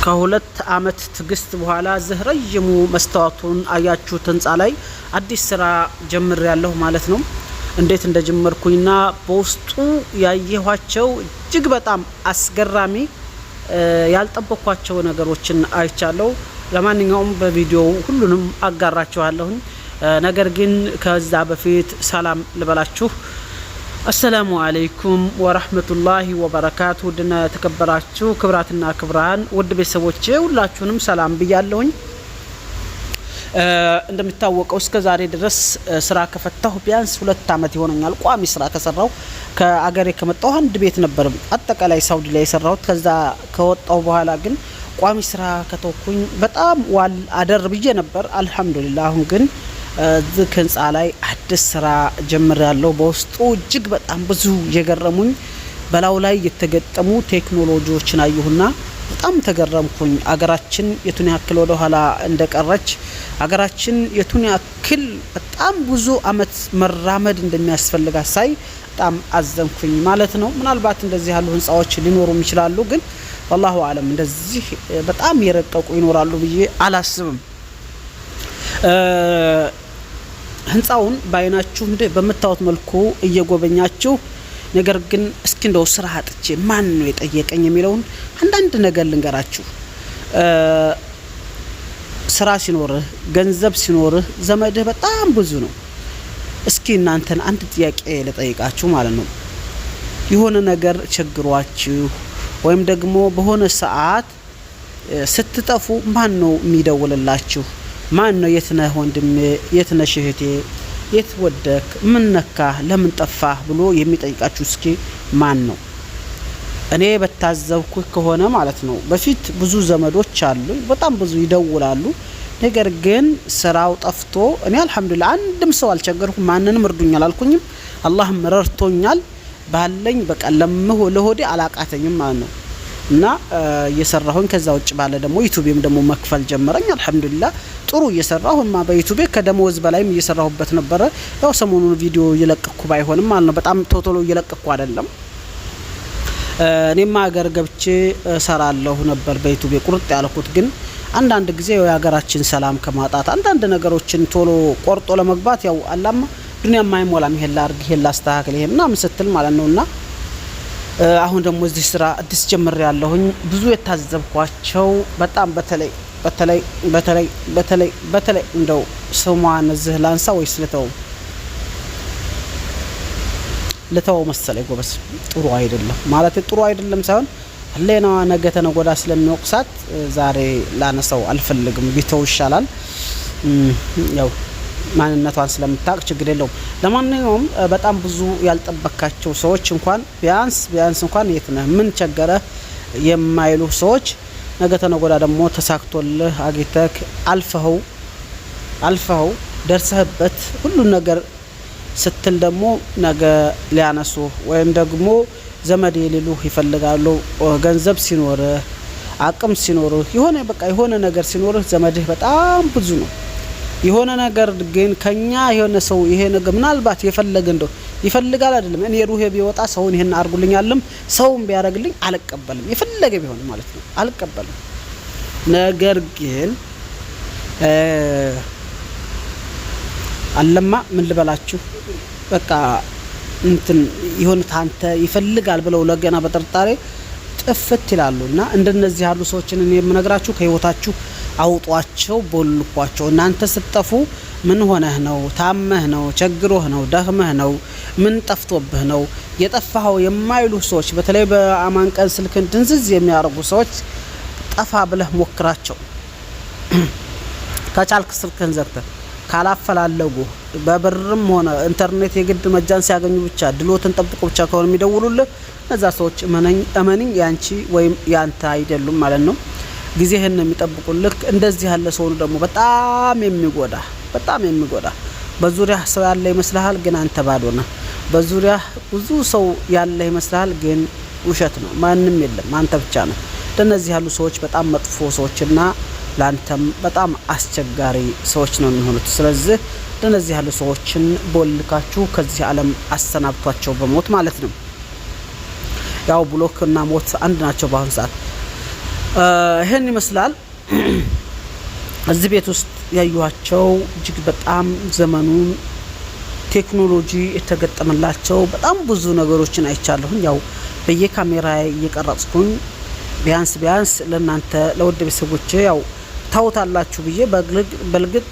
ከሁለት አመት ትግስት በኋላ ዝህረጅሙ መስተዋቱን አያችሁት ህንጻ ላይ አዲስ ስራ ጀምር ያለው ማለት ነው። እንዴት እንደጀመርኩኝና በውስጡ ያየኋቸው እጅግ በጣም አስገራሚ ያልጠበቅኳቸው ነገሮችን አይቻለሁ። ለማንኛውም በቪዲዮ ሁሉንም አጋራችኋለሁ። ነገር ግን ከዛ በፊት ሰላም ልበላችሁ። السلام عليكم ورحمة الله وبركاته دنا تكبراتشو كبراتنا كبران ود بيسوتشي ሁላችሁንም ሰላም ብያለሁኝ። እንደምታወቀው እስከ ዛሬ ድረስ ስራ ከፈታሁ ቢያንስ 2 አመት ይሆነኛል። ቋሚ ስራ ከሰራው ከአገሬ ከመጣሁ አንድ ቤት ነበር አጠቃላይ ሳውዲ ላይ የሰራሁት። ከዛ ከወጣሁ በኋላ ግን ቋሚ ስራ ከተውኩኝ በጣም ዋል አደር ብዬ ነበር። አልহামዱሊላህ አሁን ግን ዝክ ህንጻ ላይ አዲስ ስራ ጀምር ያለው በውስጡ እጅግ በጣም ብዙ የገረሙኝ በላው ላይ የተገጠሙ ቴክኖሎጂዎችን አየሁና በጣም ተገረምኩኝ። አገራችን የቱን ያክል ወደ ኋላ እንደቀረች አገራችን የቱን ያክል በጣም ብዙ አመት መራመድ እንደሚያስፈልጋት ሳይ በጣም አዘንኩኝ ማለት ነው። ምናልባት እንደዚህ ያሉ ህንጻዎች ሊኖሩ ይችላሉ፣ ግን والله اعلم እንደዚህ በጣም የረቀቁ ይኖራሉ ብዬ አላስብም። ህንጻውን ባይናችሁ በመታወት መልኩ እየጎበኛችሁ ነገር ግን እስኪ እንደው ስራ አጥቼ ማን ነው የጠየቀኝ የሚለውን አንዳንድ ነገር ልንገራችሁ። ስራ ሲኖርህ ገንዘብ ሲኖርህ ዘመድህ በጣም ብዙ ነው። እስኪ እናንተን አንድ ጥያቄ ልጠይቃችሁ ማለት ነው። የሆነ ነገር ቸግሯችሁ ወይም ደግሞ በሆነ ሰዓት ስትጠፉ ማን ነው የሚደውልላችሁ? ማን ነው የትነህ ወንድሜ የትነሽ እህቴ የት ወደክ ምን ነካ ለምን ጠፋህ ብሎ የሚጠይቃችሁ እስኪ ማን ነው? እኔ በታዘብኩ ከሆነ ማለት ነው በፊት ብዙ ዘመዶች አሉ በጣም ብዙ ይደውላሉ። ነገር ግን ስራው ጠፍቶ እኔ አልহামዱሊላህ አንድም ሰው አልቸገርኩም፣ ማንንም እርዱኛል አልኩኝም። አላህም ረድቶኛል። ባለኝ በቃ ለሆዴ አላቃተኝም ማለት ነው። እና እየሰራሁኝ ከዛ ውጭ ባለ ደግሞ ዩቲዩብም ደግሞ መክፈል ጀመረኝ። አልহামዱሊላህ ጥሩ እየሰራሁማ በዩቲዩብ ከደሞዝ በላይም እየሰራሁበት ነበር። ያው ሰሞኑን ቪዲዮ እየለቀኩ ባይሆንም ማለት ነው በጣም ቶቶሎ እየለቀኩ አይደለም። እኔማ ሀገር ገብቼ ሰራለሁ ነበር በዩቲዩብ ቁርጥ ያልኩት። ግን አንዳንድ ጊዜ የሀገራችን ሰላም ከማጣት አንዳንድ ነገሮችን ቶሎ ቆርጦ ለመግባት ያው አላማ ዱንያ ማይሞላም ይሄን ላርግ ይሄን ላስተካክል ይሄን ምናምን ስትል ማለት ነውና አሁን ደግሞ እዚህ ስራ አዲስ ጀምር ያለሁኝ ብዙ የታዘብኳቸው በጣም በተለይ እንደው ስሟን እዚህ ላንሳ ወይስ ልተው መሰለኝ። ጎበስ ጥሩ አይደለም ማለት ጥሩ አይደለም ሳይሆን ለኔዋ ነገ ተነጎዳ ስለሚወቅሳት ዛሬ ላነሳው አልፈልግም፣ ቢተው ይሻላል። ያው ማንነቷን ስለምታውቅ ችግር የለውም። ለማንኛውም በጣም ብዙ ያልጠበካቸው ሰዎች እንኳን ቢያንስ እንኳን የት ነህ ምን ቸገረ የማይሉ ሰዎች ነገ ተነጎዳ ደግሞ ተሳክቶልህ አግኝተህ አልፈው ደርሰህበት ሁሉ ነገር ስትል ደግሞ ነገ ሊያነሱ ወይም ደግሞ ዘመድ ሊሉህ ይፈልጋሉ። ገንዘብ ሲኖርህ አቅም ሲኖርህ የሆነ ነገር ሲኖርህ ዘመድህ በጣም ብዙ ነው። የሆነ ነገር ግን ከኛ የሆነ ሰው ይሄ ነገር ምናልባት ይፈልጋል አይደለም። እኔ ሩሄ ቢወጣ ሰውን ይሄን አርጉልኛልም ሰውም ቢያረግልኝ አልቀበልም፣ የፈለገ ቢሆን ማለት ነው አልቀበልም። ነገር ግን አለማ ምን ልበላችሁ በቃ እንትን ይሆነ ታንተ ይፈልጋል ብለው ለገና በጥርጣሬ ጥፍት ይላሉና እንደነዚህ ያሉ ሰዎችን እኔ የምነግራችሁ ከህይወታችሁ አውጧቸው፣ ቦልኳቸው። እናንተ ስትጠፉ ምን ሆነህ ነው? ታመህ ነው? ቸግሮህ ነው? ደህመህ ነው? ምን ጠፍቶብህ ነው የጠፋው የማይሉ ሰዎች፣ በተለይ በአማን ቀን ስልክን ድንዝዝ የሚያርጉ ሰዎች ጠፋ ብለህ ሞክራቸው። ከቻልክ ስልክን ዘግተህ ካላፈላለጉ በብርም ሆነ ኢንተርኔት የግድ መጃን ሲያገኙ ብቻ ድሎትን ጠብቆ ብቻ ከሆነ የሚደውሉልህ እነዛ ሰዎች እመነኝ ያንቺ ወይም ያንተ አይደሉም ማለት ነው። ጊዜህን የሚጠብቁልህ እንደዚህ ያለ ሰው ደግሞ በጣም የሚጎዳ በዙሪያ ሰው ያለ ይመስልሃል፣ ግን አንተ ባዶ ነህ። በዙሪያ ብዙ ሰው ያለ ይመስልሃል፣ ግን ውሸት ነው። ማንም የለም፣ አንተ ብቻ ነህ። እንደነዚህ ያሉ ሰዎች በጣም መጥፎ ሰዎችና ላንተም በጣም አስቸጋሪ ሰዎች ነው የሚሆኑት። ስለዚህ እንደነዚህ ያሉ ሰዎችን ቦልካችሁ ከዚህ ዓለም አሰናብቷቸው በሞት ማለት ነው። ያው ብሎክና ሞት አንድ ናቸው በአሁን ሰዓት። ይሄን ይመስላል። እዚህ ቤት ውስጥ ያዩዋቸው እጅግ በጣም ዘመኑን ቴክኖሎጂ የተገጠመላቸው በጣም ብዙ ነገሮችን አይቻለሁኝ። ያው በየካሜራ እየቀረጽኩኝ ቢያንስ ለናንተ ለውድ ቤተሰቦቼ ያው ታውታላችሁ ብዬ በልግጥ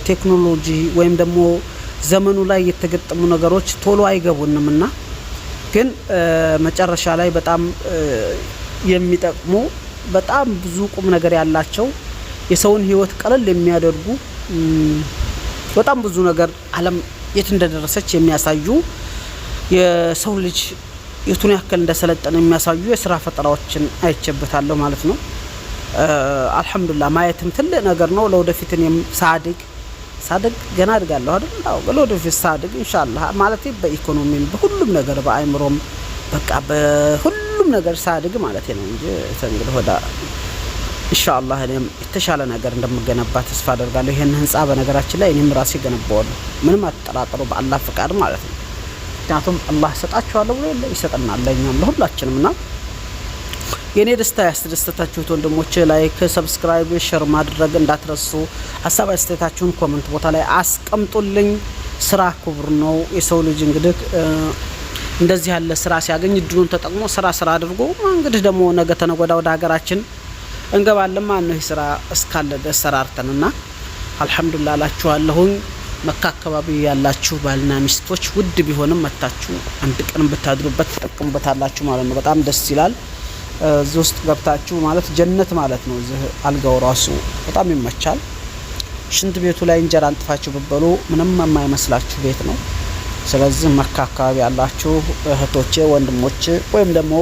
ቴክኖሎጂ ወይም ደግሞ ዘመኑ ላይ የተገጠሙ ነገሮች ቶሎ አይገቡንምና ግን መጨረሻ ላይ በጣም የሚጠቅሙ በጣም ብዙ ቁም ነገር ያላቸው የሰውን ህይወት ቀለል የሚያደርጉ በጣም ብዙ ነገር ዓለም የት እንደደረሰች የሚያሳዩ የሰው ልጅ የቱን ያክል እንደሰለጠነ የሚያሳዩ የስራ ፈጠራዎችን አይቼበታለሁ ማለት ነው። አልহামዱሊላህ ማየትም ትልቅ ነገር ነው። ለወደፊት እኔም ሳድግ ገና አድጋለሁ አይደል? አዎ ለወደፊት ሳድግ ኢንሻአላህ ማለት በኢኮኖሚም በሁሉም ነገር በአይምሮም በቃ በሁሉም ነገር ሳድግ ማለት ነው እንጂ እንግዲህ ወዳ ኢንሻአላህ እኔም የተሻለ ነገር እንደምገነባ ተስፋ አደርጋለሁ። ይሄን ህንጻ በነገራችን ላይ እኔም ራሴ ገነባዋለሁ። ምንም አትጠራጠሩ፣ በአላህ ፍቃድ ማለት ነው። ምክንያቱም አላህ ሰጣችኋለሁ ብሎ ይሰጠናል ለኛም ለሁላችንምና የኔ ደስታ ያስደስታችሁት ወንድሞቼ ላይክ፣ ሰብስክራይብ፣ ሼር ማድረግ እንዳትረሱ። ሀሳብ አስተያየታችሁን ኮሜንት ቦታ ላይ አስቀምጡልኝ። ስራ ክቡር ነው። የሰው ልጅ እንግዲህ እንደዚህ ያለ ስራ ሲያገኝ እድሉን ተጠቅሞ ስራ አድርጎ እንግዲህ ደግሞ ነገ ተነጎዳ ወደ ሀገራችን እንገባለን ማለት ነው። ይህ ስራ እስካለ ድረስ ሰራርተንና አልহামዱሊላህ አላችኋለሁኝ። መካ አካባቢ ያላችሁ ባልና ሚስቶች ውድ ቢሆንም መታችሁ አንድ ቀን ብታድሩበት ተጠቅሙበታላችሁ ማለት ነው። በጣም ደስ ይላል። እዚህ ውስጥ ገብታችሁ ማለት ጀነት ማለት ነው። እዚህ አልጋው ራሱ በጣም ይመቻል። ሽንት ቤቱ ላይ እንጀራ አንጥፋችሁ ብበሉ ምንም የማይመስላችሁ ቤት ነው። ስለዚህ መካ አካባቢ ያላችሁ እህቶቼ ወንድሞቼ ወይም ደግሞ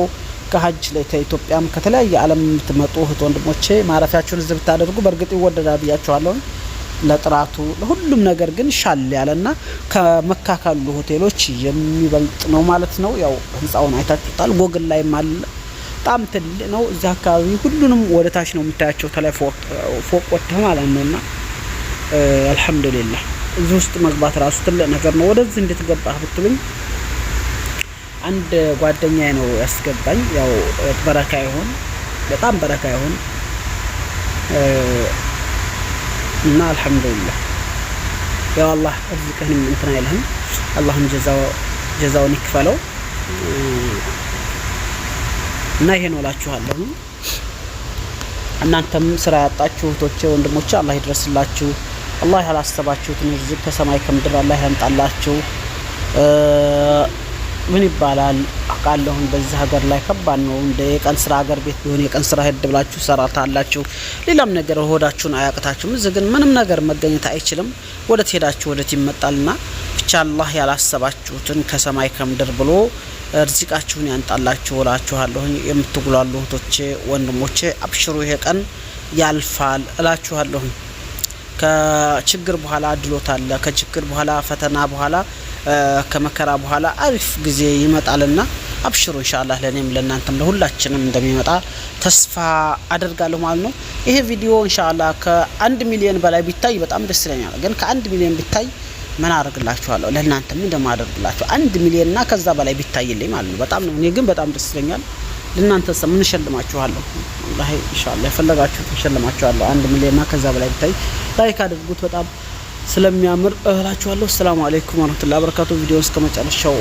ከሀጅ ላይ ከኢትዮጵያም ከተለያየ ዓለም የምትመጡ እህት ወንድሞቼ ማረፊያችሁን እዚህ ብታደርጉ በእርግጥ ይወደዳል ብያችኋለሁ። ለጥራቱ ለሁሉም ነገር ግን ሻል ያለና ከመካ ካሉ ሆቴሎች የሚበልጥ ነው ማለት ነው። ያው ህንጻውን አይታችሁታል። ጎግል ላይ ማለ በጣም ትልቅ ነው። እዛ አካባቢ ሁሉንም ወደ ታች ነው የምታያቸው ተላይ ፎቅ ወጥተህ ማለት ነውና አልহামዱሊላህ እዚህ ውስጥ መግባት ራሱ ትልቅ ነገር ነው። ወደዚህ እንዴት ገባህ ብትሉኝ አንድ ጓደኛዬ ነው ያስገባኝ። ያው በረካ ይሁን በጣም በረካ ይሁን እና አልহামዱሊላህ ያው አላህ እዝቅህን እንትን አይልህም። አላህም ጀዛውን ይክፈለው እና ይሄን ወላችኋለሁ። እናንተም ስራ ያጣችሁ እህቶቼ ወንድሞቼ አላህ ይድረስላችሁ። አላህ ያላሰባችሁትን ርዝቅ ከሰማይ ከምድር አላህ ያምጣላችሁ። ምን ይባላል አቃለሁ በዚህ ሀገር ላይ ከባድ ነው። እንደ የቀን ስራ ሀገር ቤት ቢሆን የቀን ስራ ሄድ ብላችሁ ሰራታላችሁ። ሌላም ነገር ሆዳችሁን አያቅታችሁም። እዚህ ግን ምንም ነገር መገኘት አይችልም። ወደት ሄዳችሁ ወደት ይመጣልና ብቻ አላህ ያላሰባችሁትን ከሰማይ ከምድር ብሎ ርዝቃችሁን ያንጣላችሁ እላችኋለሁ። የምትጉላሉ እህቶቼ ወንድሞቼ አብሽሩ፣ ይሄ ቀን ያልፋል እላችኋለሁ። ከችግር በኋላ ድሎት አለ። ከችግር በኋላ ፈተና በኋላ ከመከራ በኋላ አሪፍ ጊዜ ይመጣልና አብሽሩ ኢንሻአላህ። ለኔም ለናንተም ለሁላችንም እንደሚመጣ ተስፋ አደርጋለሁ ማለት ነው። ይሄ ቪዲዮ ኢንሻአላህ ከ1 ሚሊዮን በላይ ቢታይ በጣም ደስ ይለኛል። ግን ከ1 ሚሊዮን ቢታይ ምን አደርግላችኋለሁ? ለናንተም እንደማደርግላችሁ 1 ሚሊዮን እና ከዛ በላይ ቢታይልኝ ማለት ነው። በጣም ነው እኔ ግን በጣም ደስ ይለኛል። ለናንተስ ምን ሸልማችኋለሁ? ወላሂ ኢንሻአላህ የፈለጋችሁት ሸልማችኋለሁ። 1 ሚሊዮን እና ከዛ በላይ ቢታይ ላይክ አድርጉት በጣም ስለሚያምር እላችኋለሁ። ሰላም አለይኩም ወራህመቱላሂ ወበረካቱ። ቪዲዮውን እስከ መጨረሻው